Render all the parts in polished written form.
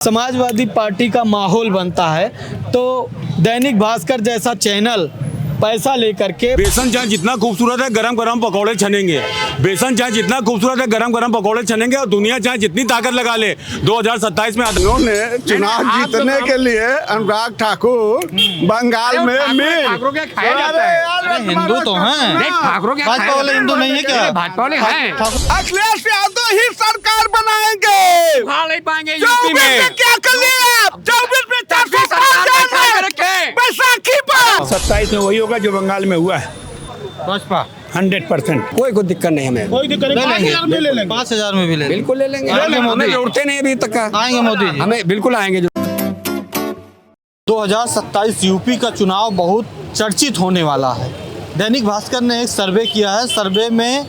Samajwadi party का माहौल बनता है तो दैनिक भास्कर जैसा चैनल पैसा लेकर के बेसन चाय जितना खूबसूरत है गरम गरम पकौड़े छनेंगे। बेसन चाय जितना खूबसूरत है गरम गरम पकौड़े छनेंगे और दुनिया चाहे जितनी ताकत लगा ले 2027 में उन्होंने चुनाव जीतने के लिए अनुराग ठाकुर बंगाल में ठाकरों क्या खाया जाता है? हिंदू तो हैं। ठाकरों क्या भाजपा वाले हिंदू नहीं है क्या? भाजपा वाले हैं। अखिलेश यादव ही सरकार बनाएंगे। उखाड़ नहीं पाएंगे यूपी में। क्या कर लिया? 24 में 405 बैसाखी पर 27 में वही होगा जो बंगाल में हुआ है। भाजपा 100%। कोई दिक्कत नहीं हमें। कोई दिक्कत नहीं, ले लेंगे 5,000 में भी ले बिल्कुल ले लेंगे। हमें जोड़ते नहीं अभी तक का। आएंगे मोदी जी। हमें बिल्कुल आएंगे। 2027 यूपी का चुनाव बहुत चर्चित होने वाला है। दैनिक भास्कर ने एक सर्वे किया है। सर्वे में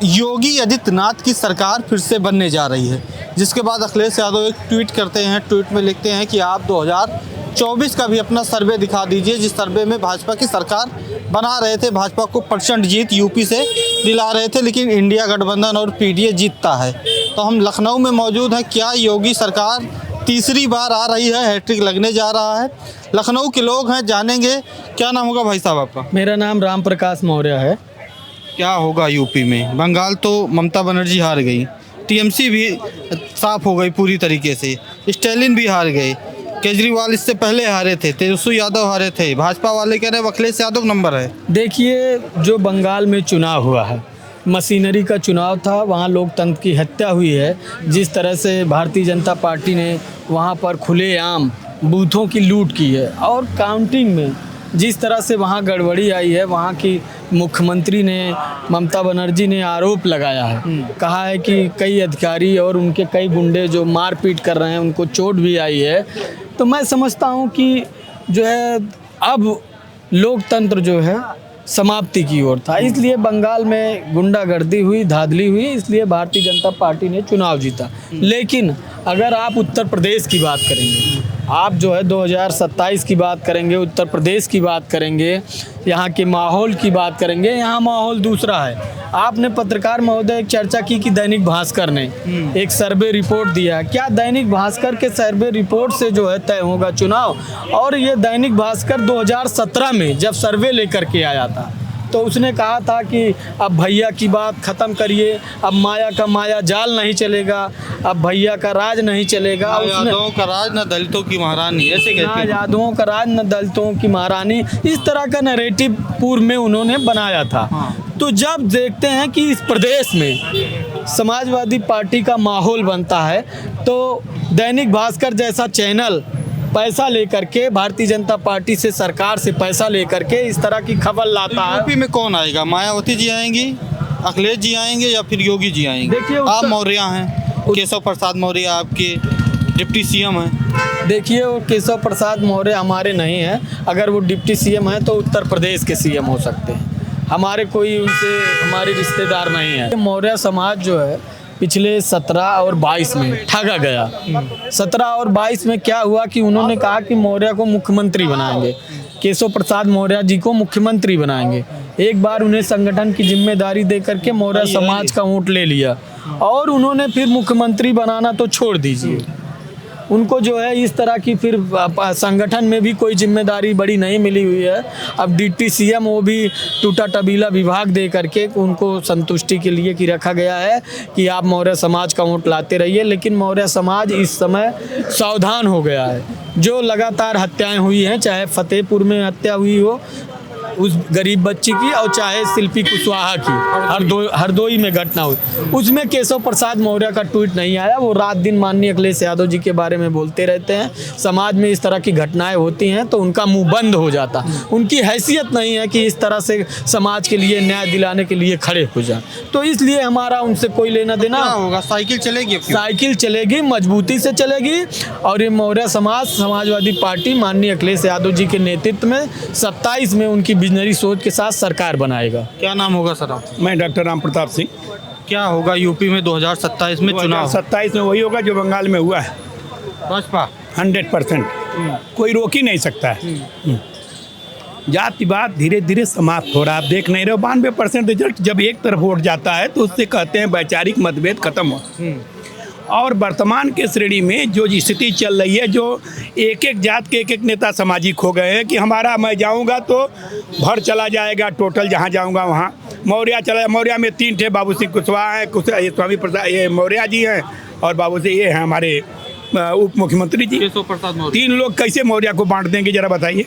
योगी आदित्यनाथ की सरकार फिर से बनने जा रही है, जिसके बाद अखिलेश यादव एक ट्वीट करते हैं। ट्वीट में लिखते हैं कि आप 2024 का भी अपना सर्वे दिखा दीजिए, जिस सर्वे में भाजपा की सरकार बना रहे थे। भाजपा को % जीत यूपी से दिला रहे थे, लेकिन इंडिया गठबंधन और पीडीए जीतता है। तो हम लखनऊ में मौजूद हैं। क्या योगी सरकार तीसरी बार आ रही है? हैट्रिक लगने जा रहा है। लखनऊ के लोग हैं, जानेंगे। क्या नाम होगा भाई साहब आपका? मेरा नाम राम प्रकाश मौर्य है। क्या होगा यूपी में? बंगाल तो ममता बनर्जी हार गई, टीएमसी भी साफ हो गई पूरी तरीके से, स्टैलिन भी हार गए, केजरीवाल इससे पहले हारे थे, तेजस्वी यादव हारे थे। भाजपा वाले कह रहे हैं अखिलेश यादव नंबर है। देखिए, जो बंगाल में चुनाव हुआ है, मशीनरी का चुनाव था, वहाँ लोकतंत्र की हत्या हुई है। जिस तरह से भारतीय जनता पार्टी ने वहाँ पर खुलेआम बूथों की लूट की है और काउंटिंग में जिस तरह से वहाँ गड़बड़ी आई है, वहाँ की मुख्यमंत्री ने ममता बनर्जी ने आरोप लगाया है। कहा है कि कई अधिकारी और उनके कई गुंडे जो मारपीट कर रहे हैं, उनको चोट भी आई है। तो मैं समझता हूँ कि जो है अब लोकतंत्र जो है समाप्ति की ओर था। इसलिए बंगाल में गुंडागर्दी हुई, धांधली हुई, इसलिए भारतीय जनता पार्टी ने चुनाव जीता। लेकिन अगर आप उत्तर प्रदेश की बात करेंगे, आप जो है 2027 की बात करेंगे, उत्तर प्रदेश की बात करेंगे, यहाँ के माहौल की बात करेंगे, यहाँ माहौल दूसरा है। आपने पत्रकार महोदय एक चर्चा की कि दैनिक भास्कर ने एक सर्वे रिपोर्ट दिया। क्या दैनिक भास्कर के सर्वे रिपोर्ट से जो है तय होगा चुनाव? और ये दैनिक भास्कर 2017 में जब सर्वे लेकर के आया था तो उसने कहा था कि अब भैया की बात ख़त्म करिए, अब माया का माया जाल नहीं चलेगा, अब भैया का राज नहीं चलेगा। यादवों का राज न दलितों की महारानी, ऐसे कहते हैं। यादवों का राज न दलितों की महारानी, इस तरह का नैरेटिव पूर्व में उन्होंने बनाया था। तो जब देखते हैं कि इस प्रदेश में समाजवादी पार्टी का माहौल बनता है तो दैनिक भास्कर जैसा चैनल पैसा लेकर के भारतीय जनता पार्टी से, सरकार से पैसा लेकर के इस तरह की खबर लाता है। यूपी में कौन आएगा? मायावती जी आएंगी, अखिलेश जी आएंगे या फिर योगी जी आएंगे? देखिए, आप मौर्य हैं, केशव प्रसाद मौर्य आपके डिप्टी सीएम हैं। देखिए, वो केशव प्रसाद मौर्य हमारे नहीं हैं। अगर वो डिप्टी सीएम हैं तो उत्तर प्रदेश के सीएम हो सकते हैं। हमारे कोई उनसे हमारे रिश्तेदार नहीं है। मौर्य समाज जो है पिछले 17 और 22 में ठगा गया। 17 और 22 में क्या हुआ कि उन्होंने कहा कि मौर्य को मुख्यमंत्री बनाएंगे, केशव प्रसाद मौर्य जी को मुख्यमंत्री बनाएंगे। एक बार उन्हें संगठन की जिम्मेदारी दे करके मौर्य समाज का वोट ले लिया और उन्होंने फिर मुख्यमंत्री बनाना तो छोड़ दीजिए, उनको जो है इस तरह की फिर संगठन में भी कोई जिम्मेदारी बड़ी नहीं मिली हुई है। अब डिप्टी सीएम वो भी टूटा टबीला विभाग दे करके उनको संतुष्टि के लिए कि रखा गया है कि आप मौर्य समाज का वोट लाते रहिए। लेकिन मौर्य समाज इस समय सावधान हो गया है। जो लगातार हत्याएं हुई हैं, चाहे फतेहपुर में हत्या हुई हो उस गरीब बच्ची की और चाहे शिल्पी कुशवाहा की हरदोई में घटना हुई, उसमें केशव प्रसाद मौर्य का ट्वीट नहीं आया। वो रात दिन माननीय अखिलेश यादव जी के बारे में बोलते रहते हैं। समाज में इस तरह की घटनाएं होती हैं तो उनका मुंह बंद हो जाता। उनकी हैसियत नहीं है कि इस तरह से समाज के लिए न्याय दिलाने के लिए खड़े हो जाए। तो इसलिए हमारा उनसे कोई लेना देना होगा। साइकिल चलेगी, साइकिल चलेगी, मजबूती से चलेगी। और ये मौर्य समाज, समाजवादी पार्टी माननीय अखिलेश यादव जी के नेतृत्व में 27 में उनकी विजनरी सोच के साथ सरकार बनाएगा। क्या नाम होगा सर आप? मैं डॉक्टर राम प्रताप सिंह। क्या होगा यूपी में 2027 में चुनाव? 27 में वही होगा जो बंगाल में हुआ है। भाजपा 100%। कोई रोक ही नहीं सकता है। जातिवाद धीरे धीरे समाप्त हो रहा है। आप देख नहीं रहे हो 92% रिजल्ट जब एक तरफ वोट जाता है तो उससे कहते हैं वैचारिक मतभेद खत्म हो। और वर्तमान के श्रेणी में जो स्थिति चल रही है, जो एक एक जात के एक एक नेता सामाजिक हो गए हैं कि हमारा मैं जाऊंगा तो भर चला जाएगा, टोटल जहां जाऊंगा वहां। मौर्या चला, मौर्या में 3 थे, बाबू सिंह कुशवाहा है, ये स्वामी प्रसाद, ये मौर्या जी हैं, और बाबू से ये हैं हमारे उप मुख्यमंत्री जी। केशव प्रसाद मौर्य। 3 लोग कैसे मौर्या को बांट देंगे, जरा बताइए।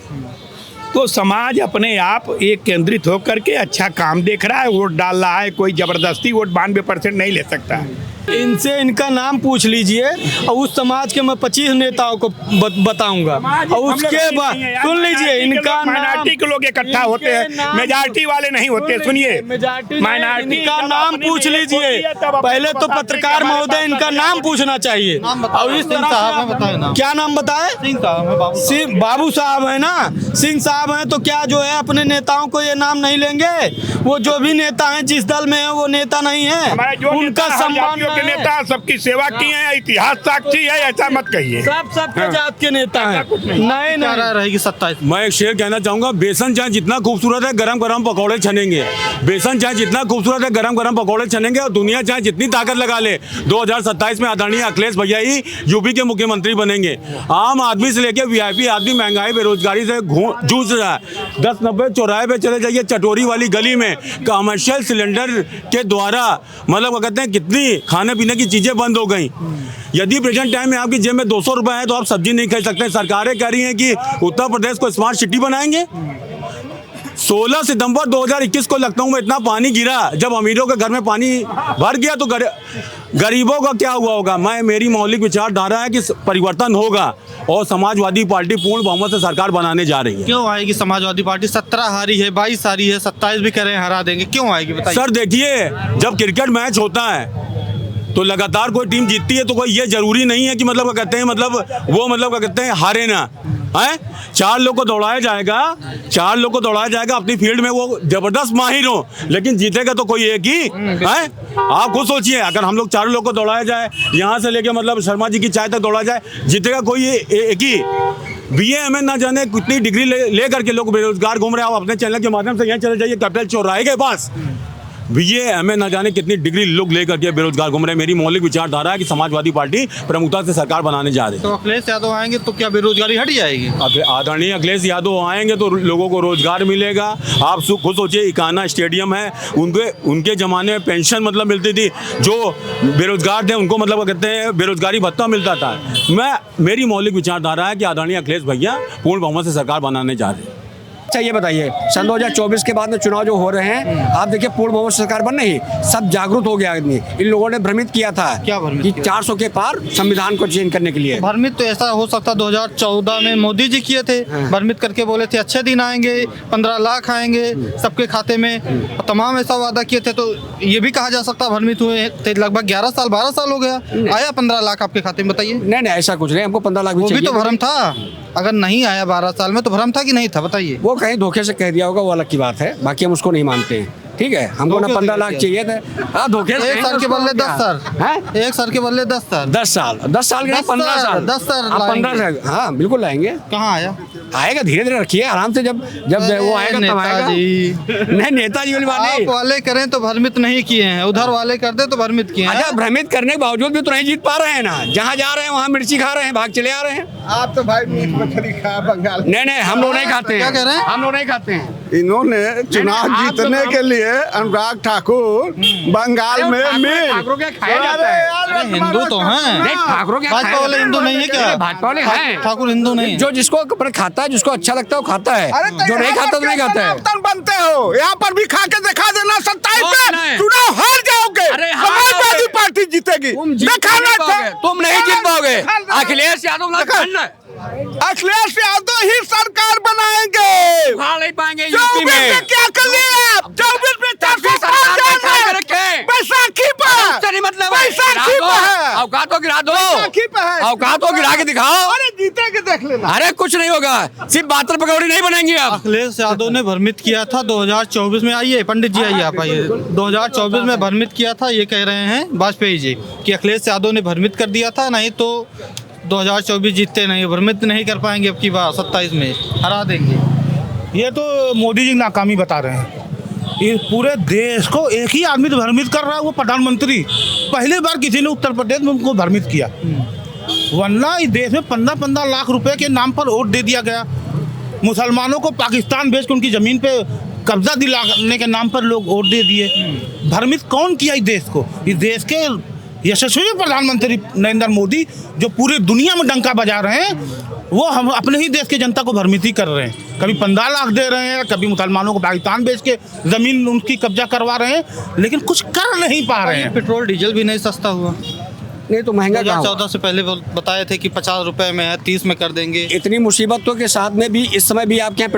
तो समाज अपने आप एक केंद्रित होकर के अच्छा काम देख रहा है, वोट डाल रहा है। कोई जबरदस्ती वोट 92% नहीं ले सकता है। इनसे इनका नाम पूछ लीजिए और उस समाज के मैं 25 नेताओं को बताऊंगा, और उसके बाद सुन लीजिए इनका माइनॉरिटी के लोग इकट्ठा होते हैं, मेजॉरिटी वाले नहीं होते। सुनिए, माइनॉरिटी का नाम पूछ लीजिए। पहले तो पत्रकार महोदय इनका नाम पूछना चाहिए। और इस तरह क्या नाम बताए? सिंह बाबू साहब है ना, सिंह साहब हैं, तो क्या जो है अपने नेताओं को ये नाम नहीं लेंगे? वो जो भी नेता हैं, जिस दल में है वो नेता नहीं है, उनका सम्मान के नेता सबकी सेवा की है, इतिहास साक्षी है, ऐसा मत कहिए। सबके जात के नेता हैं। नहीं रहेगी 27। मैं एक शेर कहना चाहूंगा, बेसन चाहे जितना खूबसूरत है गरम गरम पकौड़े छनेंगे। बेसन चाहे जितना खूबसूरत है गरम गरम पकौड़े छनेंगे, और दुनिया चाहे जितनी ताकत लगा ले, 2027 में आदरणीय अखिलेश भैया ही यूपी के मुख्यमंत्री बनेंगे। आम आदमी से लेकर वीआईपी आदमी महंगाई बेरोजगारी से जूझ रहा है। 10-90 चौराहे पे चले जाइए, चटोरी वाली गली में कमर्शियल सिलेंडर के द्वारा मतलब कहते हैं कितनी खाने पीने की चीजें बंद हो गई। यदि प्रेजेंट टाइम में आपकी जेब में 200 रुपए है तो आप सब्जी नहीं खरीद सकते। सरकारें कह रही हैं कि उत्तर प्रदेश को स्मार्ट सिटी बनाएंगे। 16 सितंबर 2021 को लखनऊ में इतना पानी गिरा, जब अमीरों के घर में पानी भर गया तो गरीबों का क्या हुआ होगा। मेरी मौलिक विचारधारा है कि परिवर्तन होगा और समाजवादी पार्टी पूर्ण बहुमत से सरकार बनाने जा रही है। क्यों आएगी समाजवादी पार्टी? 17 हारी है, 22 हारी है, 27 भी करें हरा देंगे, क्यों आएगी बताइए? सर देखिए, जब क्रिकेट मैच होता है तो लगातार कोई टीम जीतती है, तो कोई ये जरूरी नहीं है कि मतलब क्या कहते हैं, मतलब वो मतलब क्या कहते हैं हारे ना है। 4 लोग को दौड़ाया जाएगा अपनी फील्ड में, वो जबरदस्त माहिर हो, लेकिन जीतेगा तो कोई एक ही है। आप खुद सोचिए, अगर हम लोग 4 लोग को दौड़ाया जाए, यहाँ से लेके मतलब शर्मा जी की चाय तक दौड़ा जाए, जीतेगा कोई एक ही। BA MA ना जाने कितनी डिग्री ले करके लोग बेरोजगार घूम रहे हैं। आप अपने चैनल के माध्यम से यहाँ चले जाइए, कैपिटल चौराहे के पास BA MA ना जाने कितनी डिग्री लोग लेकर के बेरोजगार घूम रहे हैं। मेरी मौलिक विचारधारा है कि समाजवादी पार्टी प्रमुखता से सरकार बनाने जा रही है। तो अखिलेश यादव आएंगे तो क्या बेरोजगारी हट जाएगी? आदरणीय अखिलेश यादव आएंगे तो लोगों को रोजगार मिलेगा। आप खुद सोचिए, इकाना स्टेडियम है, उनके जमाने में पेंशन मतलब मिलती थी, जो बेरोजगार थे उनको मतलब कहते हैं बेरोजगारी भत्ता मिलता था। मेरी मौलिक विचारधारा है कि आदरणीय अखिलेश भैया पूर्ण बहुमत से सरकार बनाने जा रहे हैं। अच्छा ये बताइए, सन 2024 के बाद में चुनाव जो हो रहे हैं, आप देखिए पूर्ण बहुमत सरकार बन रही, सब जागरूक हो गया आदमी। इन लोगों ने भ्रमित किया था क्या भ्रमित कि किया? 400 के पार संविधान को चेंज करने के लिए। भ्रमित तो ऐसा हो सकता 2014 में मोदी जी किए थे, भ्रमित करके बोले थे अच्छे दिन आएंगे, 15 लाख आएंगे सबके खाते में, तमाम ऐसा वादा किए थे। तो ये भी कहा जा सकता भ्रमित हुए थे। लगभग 11 साल 12 साल हो गया, आया 15 लाख आपके खाते में, बताइए। नहीं ऐसा कुछ नहीं, हमको 15 लाख वो भी तो भ्रम था। अगर नहीं आया 12 साल में तो भ्रम था कि नहीं था, बताइए। वो कहीं धोखे से कह दिया होगा, वो अलग की बात है, बाकी हम उसको नहीं मानते हैं। ठीक है, हमको ना 15 लाख चाहिए थे। हाँ, धोखे से 1 साल के बदले 10 साल हैं, 1 साल के बदले 10 साल 10 साल के नहीं 15 साल 10 साल 15 साल। हाँ बिल्कुल लाएंगे। कहाँ आया? आएगा, धीरे धीरे रखिए, आराम से। जब वो आएगा तब आएगा। नहीं, नेताजी वाली बात नहीं। आप वाले करें तो भ्रमित नहीं किए हैं, उधर वाले करते तो भ्रमित किए हैं। अच्छा, भ्रमित करने के बावजूद भी तो नहीं जीत पा रहे हैं ना। जहाँ जा रहे हैं वहाँ मिर्ची खा रहे हैं, भाग चले आ रहे हैं। आप तो भाई मीट मछली खा बंगाल। नहीं हम लोग नहीं खाते हैं। क्या कह रहे हैं? हम लोग नहीं खाते हैं। इन्होंने चुनाव नहीं, आप जीतने तो- के लिए अनुराग ठाकुर बंगाल में ठाकुरों क्या खाया जाता है? अरे हिंदू तो हैं। नहीं, ठाकुरों क्या भाजपा खाया वाले जाता है? हिंदू नहीं है क्या? भाजपा वाले हैं। ठाकुर हिंदू नहीं है। जो जिसको खाता है, जिसको अच्छा लगता है वो खाता है, जो नहीं खाता तो नहीं खाता है। बनते हो यहाँ पर भी खा के दिखा देना। 27 नहीं। में चुनाव हार जाओगे, अरे हार समाजवादी जाओगे। पार्टी जीतेगी। तुम जीत दिखाना नहीं पाओगे, था। तुम नहीं जीत पाओगे। अखिलेश यादव ना करना है। अखिलेश यादव ही सरकार बनाएंगे। उखाड़ नहीं पाएंगे 24 यूपी में। में क्या कर लिया आप? 24 में 400 सरकार बैठा के रखे। बैसाखी पर उससे नहीं मतलब है। बैसाखी गिरा दो, पर है। औकात को गिरा दो, बैसाखी पे है। औकात को गिरा के दिखाओ। अरे जीते के देख लेना। अरे कुछ नहीं होगा, सिर्फ बातल पकौड़ी नहीं बनेंगी अब। अखिलेश यादव ने भ्रमित किया था 2024 में। आइए पंडित जी, आइए आप आइए। 2024 में भ्रमित किया था, ये कह रहे हैं वाजपेयी जी कि अखिलेश यादव ने भ्रमित कर दिया था, नहीं तो 2024 जीतते नहीं, भ्रमित नहीं कर पाएंगे। अब की बार 27 में हरा देंगे। ये तो मोदी जी नाकामी बता रहे हैं। इस पूरे देश को एक ही आदमी तो भ्रमित कर रहा है, वो प्रधानमंत्री। पहली बार किसी ने उत्तर प्रदेश में उनको भ्रमित किया, वरना इस देश में 15-15 लाख रुपए के नाम पर वोट दे दिया गया। मुसलमानों को पाकिस्तान भेज के उनकी ज़मीन पे कब्जा दिलाने के नाम पर लोग वोट दे दिए। भ्रमित कौन किया इस देश को? इस देश के यशस्वी प्रधानमंत्री नरेंद्र मोदी, जो पूरी दुनिया में डंका बजा रहे हैं, वो हम अपने ही देश की जनता को भ्रमित ही कर रहे हैं। कभी 15 लाख दे रहे हैं, कभी मुसलमानों को पाकिस्तान भेज के ज़मीन उनकी कब्जा करवा रहे हैं, लेकिन कुछ कर नहीं पा रहे हैं। पेट्रोल डीजल भी नहीं सस्ता हुआ। नहीं तो महंगा क्या हुआ? 2014 से पहले बताए थे कि 50 रुपए में है, 30 में कर देंगे। इतनी मुसीबतों के साथ में भी इस समय भी आपके यहाँ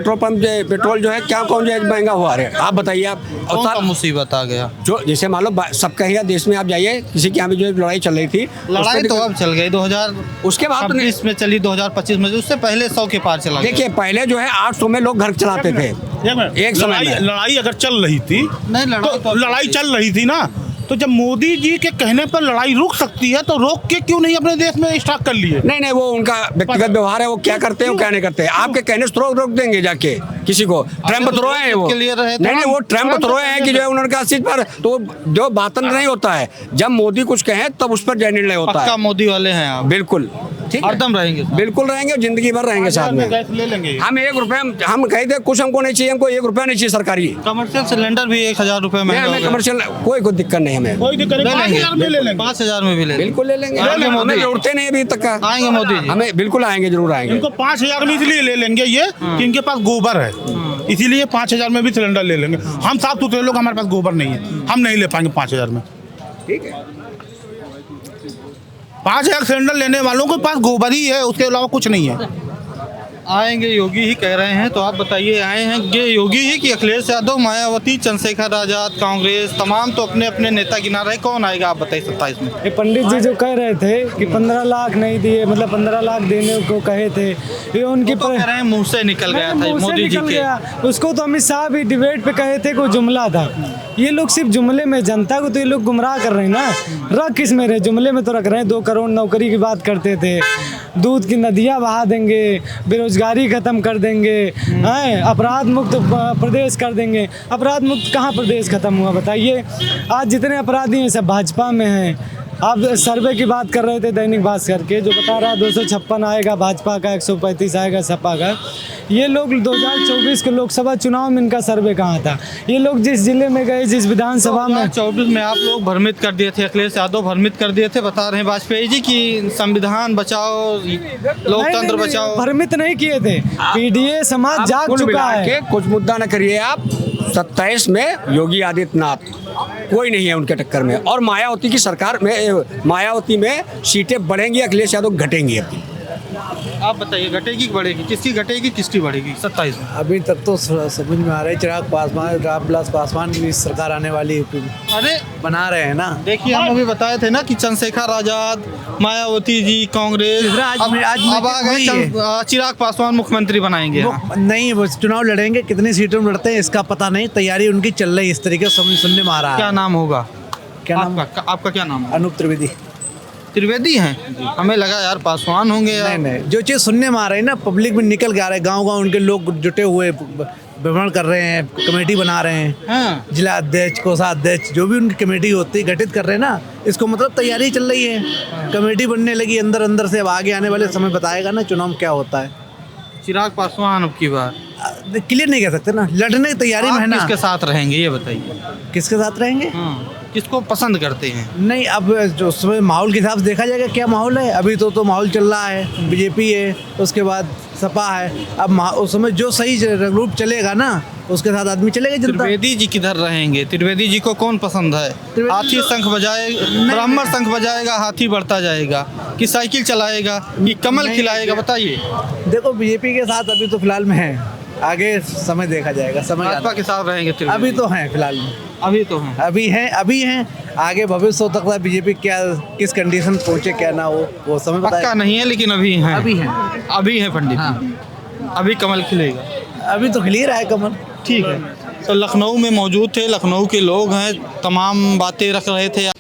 पेट्रोल जो है क्या कौन जो है महंगा हुआ है? आप बताइए। आप कौन सा मुसीबत आ गया? जो जैसे मान लो सबका ही देश में आप जाइए, किसी के यहाँ भी जो लड़ाई चल रही थी, लड़ाई तो अब चल गई 2000 उसके बाद तो 2026 में चली, 2025 में, उससे पहले 100 के पार चला गया। देखिए पहले जो है 800 में लोग घर चलाते थे एक समय में। लड़ाई अगर चल रही थी, नहीं लड़ाई चल रही थी ना, तो जब मोदी जी के कहने पर लड़ाई रुक सकती है, तो रोक के क्यों नहीं अपने देश में स्टॉक कर लिए? नहीं, वो उनका व्यक्तिगत व्यवहार है, वो क्या करते हैं, वो क्या नहीं करते। आपके कहने से रोक देंगे जाके किसी को? ट्रम्प तो रोए हैं वो। नहीं, वो ट्रम्प तो रोए हैं कि जो है उन्होंने कहा सीट पर, तो जो बातन नहीं होता है, जब मोदी कुछ कहे तब उस पर जय निर्णय होता है। मोदी वाले हैं आप? बिल्कुल ठीक है, हरदम रहेंगे, बिल्कुल रहेंगे, जिंदगी भर रहेंगे साथ में। ले लेंगे हम 1 रुपए, हम कहे थे कुछ हमको नहीं चाहिए, हमको 1 रुपया नहीं चाहिए सरकारी। कमर्शियल सिलेंडर भी 1000 रुपए में। हमें कमर्शियल कोई दिक्कत नहीं, हमें कोई दिक्कत नहीं, 5000 में ले लेंगे, 5000 में भी ले बिल्कुल ले लेंगे। हमें जरूरतें नहीं अभी तक का। आएंगे मोदी जी, हमें बिल्कुल आएंगे, जरूर आएंगे। इनको 5000 में इसलिए ले लेंगे ये कि इनके पास गोबर है, इसीलिए 5000 में भी सिलेंडर ले लेंगे। हम साफ सुथरे लोग, हमारे पास गोबर नहीं है, हम नहीं ले पाएंगे 5000 में। ठीक है, 5000 सिलेंडर लेने वालों के पास गोबर ही है, उसके अलावा कुछ नहीं है। आएंगे योगी ही कह रहे हैं, तो आप बताइए आए हैं ये योगी ही कि अखिलेश यादव, मायावती, चंद्रशेखर आजाद, कांग्रेस, तमाम तो अपने अपने नेता गिना रहे, कौन आएगा आप बताइए 27 में? ये पंडित जी जो कह रहे थे कि 15 लाख नहीं दिए, मतलब 15 लाख देने को कहे थे, ये उनकी तो कह रहे हैं मुंह से निकल गया था मोदी जी के। उसको तो अमित शाह भी डिबेट पे कहे थे, कोई जुमला था। ये लोग सिर्फ जुमले में, जनता को तो ये लोग गुमराह कर रहे हैं ना। रख किस में रहे, जुमले में तो रख रहे हैं। 2 करोड़ नौकरी की बात करते थे, दूध की नदियाँ बहा देंगे, बेरोजगारी खत्म कर देंगे, हैं, अपराध मुक्त प्रदेश कर देंगे। अपराध मुक्त कहाँ प्रदेश खत्म हुआ बताइए? आज जितने अपराधी हैं सब भाजपा में हैं। आप सर्वे की बात कर रहे थे दैनिक भास्कर के, जो बता रहा 256 आएगा भाजपा का, 135 आएगा सपा का। ये लोग 2024 के लोकसभा चुनाव में इनका सर्वे कहाँ था? ये लोग जिस जिले में गए, जिस विधानसभा में 2024 में आप लोग भ्रमित कर दिए थे, अखिलेश यादव भ्रमित कर दिए थे। बता रहे हैं वाजपेयी जी की संविधान बचाओ, लोकतंत्र बचाओ। भ्रमित नहीं किए थे, पीडीए समाज जाग चुका है। कुछ मुद्दा न करिए आप। 27 में योगी आदित्यनाथ कोई नहीं है उनके टक्कर में, और मायावती की सरकार में, मायावती में सीटें बढ़ेंगी, अखिलेश यादव घटेंगी। अपनी आप बताइए घटेगी कि बढ़ेगी? किसकी घटेगी, किसकी बढ़ेगी 27 में? अभी तक तो समझ में आ रहा है चिराग पासवान, रामविलास पासवान की सरकार आने वाली है। अरे बना रहे हैं ना। देखिए हम अभी बताए थे ना कि चंद्रशेखर आजाद, मायावती जी, कांग्रेस, अब आ गए चिराग पासवान मुख्यमंत्री बनाएंगे। नहीं, वो चुनाव लड़ेंगे, कितनी सीटों में लड़ते हैं इसका पता नहीं, तैयारी उनकी चल रही है, इस तरीके से सुनने में आ रहा है। क्या नाम होगा? क्या नाम? आपका क्या नाम है? अनूप त्रिवेदी। त्रिवेदी हैं? हमें लगा यार पासवान होंगे। नहीं, जो चीज़ सुनने में आ रही है ना, पब्लिक में निकल के आ रहा है, गाँव उनके लोग जुटे हुए भ्रमण कर रहे हैं, कमेटी बना रहे हैं। हाँ। जिला अध्यक्ष, कोषाध्यक्ष, जो भी उनकी कमेटी होती है गठित कर रहे हैं ना, इसको मतलब तैयारी चल रही है, कमेटी बनने लगी अंदर से। अब आगे आने वाले समय बताएगा ना चुनाव में क्या होता है। चिराग पासवान अब की बार क्लियर नहीं कह सकते ना, लड़ने की तैयारी में है ना। किसके साथ रहेंगे ये बताइए? किसके साथ रहेंगे? किसको पसंद करते हैं? नहीं, अब जो उसमें माहौल के हिसाब से देखा जाएगा क्या माहौल है। अभी तो माहौल चल रहा है, बीजेपी है, उसके बाद सपा है। अब उस समय जो सही रूप चलेगा ना, उसके साथ आदमी चलेगा जनता। त्रिवेदी जी किधर रहेंगे? त्रिवेदी जी को कौन पसंद है? हाथी शंख बजाएगा, ब्राह्मण शंख बजाएगा, हाथी बढ़ता जाएगा, कि साइकिल चलाएगा, कि कमल खिलाएगा? बताइए। देखो बीजेपी के साथ अभी तो फिलहाल में है, आगे समय देखा जाएगा। समय भाजपा के साथ रहेंगे त्रिवेदी? अभी तो हैं फिलहाल में, अभी हैं। आगे भविष्य हो सकता है बीजेपी क्या किस कंडीशन पहुंचे, क्या ना हो, वो समय पक्का नहीं है, लेकिन अभी हैं। अभी है पंडित। हाँ। अभी कमल खिलेगा? अभी तो खिल ही रहा है कमल। ठीक है। तो लखनऊ में मौजूद थे, लखनऊ के लोग हैं, तमाम बातें रख रहे थे।